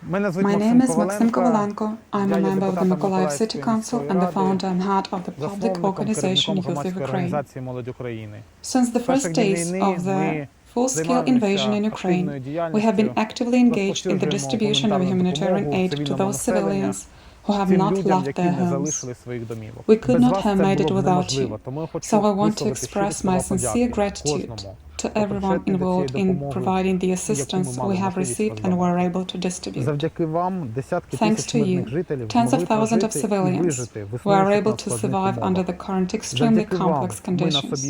My name is Maxim Kovalenko. I'm a member of the Mykolaiv City Council and the founder and head of the public organization Youth of Ukraine. Since the first days of the full-scale invasion in Ukraine, we have been actively engaged in the distribution of humanitarian aid to those civilians who have not left their homes. We could not have made it without you, so I want to express my sincere gratitude to everyone involved in providing the assistance we have received and were able to distribute. Thanks to you, tens of thousands of civilians were able to survive under the current extremely complex conditions.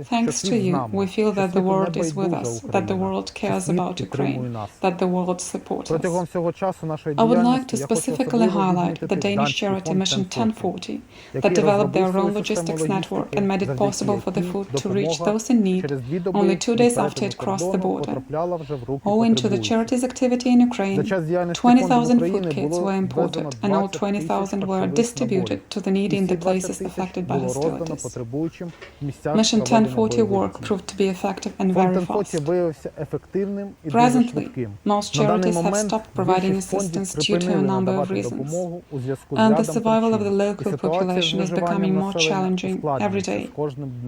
Thanks to you, we feel that the world is with us, that the world cares about Ukraine, that the world supports us. I would like to specifically highlight the Danish charity Mission 1040 that developed their own logistics network and made it possible for the food to reach those in need only 2 days after it crossed the border. Owing to the charity's activity in Ukraine, 20,000 food kits were imported and all 20,000 were distributed to the needy in the places affected by hostilities. Mission 1040 work proved to be effective and very fast. Presently, most charities have stopped providing assistance due to a number of reasons, and the survival of the local population is becoming more challenging every day,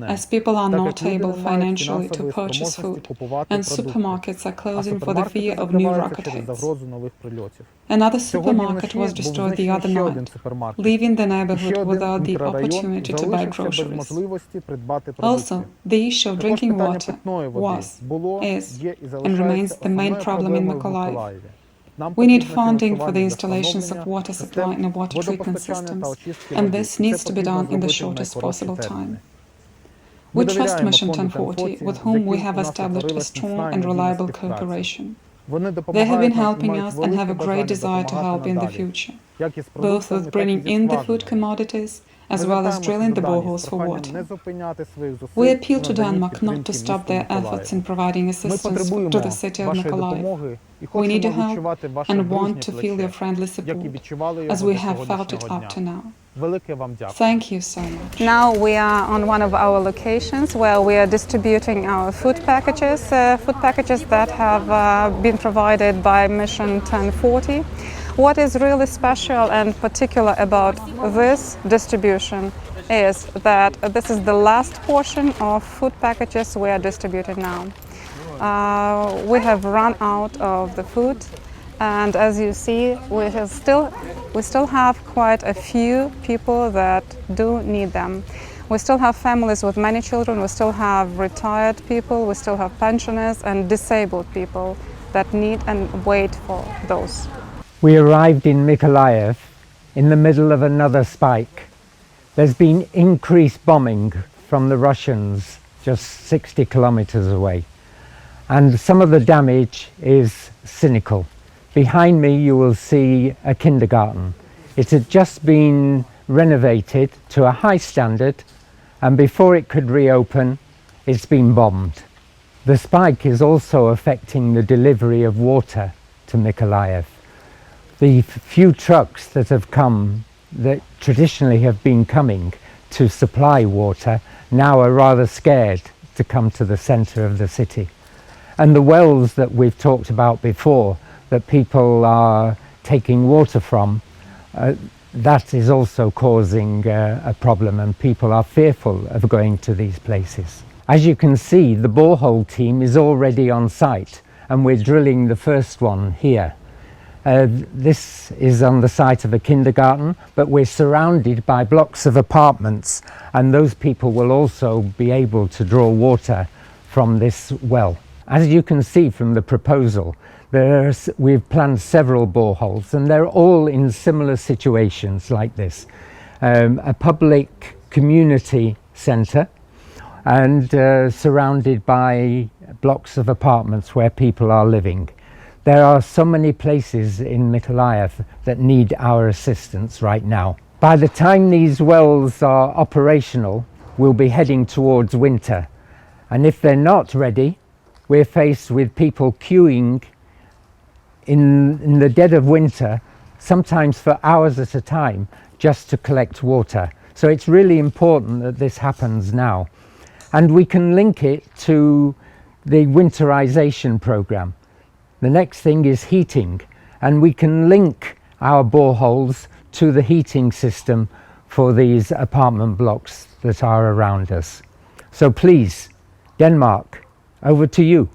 as people are not able financially to purchase food, and supermarkets are closing for the fear of new rocket hits. Another supermarket was destroyed the other night, leaving the neighborhood without the opportunity to buy groceries. Also, the issue of drinking water was, is, and remains the main problem in Mykolaiv. We need funding for the installations of water supply and water treatment systems, and this needs to be done in the shortest possible time. We trust Mission 1040, with whom we have established a strong and reliable cooperation. They have been helping us and have a great desire to help in the future, both with bringing in the food commodities as well as drilling the boreholes for water. We appeal to Denmark not to stop their efforts in providing assistance to the city of Mykolaiv. We need your help and want to feel your friendly support, as we have felt it up to now. Thank you so much. Now we are on one of our locations where we are distributing our food packages that have been provided by Mission 1040. What is really special and particular about this distribution is that this is the last portion of food packages we are distributing now. We have run out of the food, and as you see, we still have quite a few people that do need them. We still have families with many children, we still have retired people, we still have pensioners and disabled people that need and wait for those. We arrived in Mykolaiv in the middle of another spike. There's been increased bombing from the Russians just 60 kilometers away, and some of the damage is cynical. Behind me you will see a kindergarten. It had just been renovated to a high standard, and before it could reopen, it's been bombed. The spike is also affecting the delivery of water to Mykolaiv. The few trucks that have come, that traditionally have been coming to supply water, now are rather scared to come to the centre of the city. And the wells that we've talked about before, that people are taking water from, that is also causing a problem, and people are fearful of going to these places. As you can see, the borehole team is already on site, and we're drilling the first one here. This is on the site of a kindergarten, but we're surrounded by blocks of apartments, and those people will also be able to draw water from this well. As you can see from the proposal, we've planned several boreholes, and they're all in similar situations like this. A public community centre, and surrounded by blocks of apartments where people are living. There are so many places in Mykolaiv that need our assistance right now. By the time these wells are operational, we'll be heading towards winter. And if they're not ready, we're faced with people queuing in the dead of winter, sometimes for hours at a time, just to collect water. So it's really important that this happens now. And we can link it to the winterization program. The next thing is heating, and we can link our boreholes to the heating system for these apartment blocks that are around us. So please, Denmark, over to you.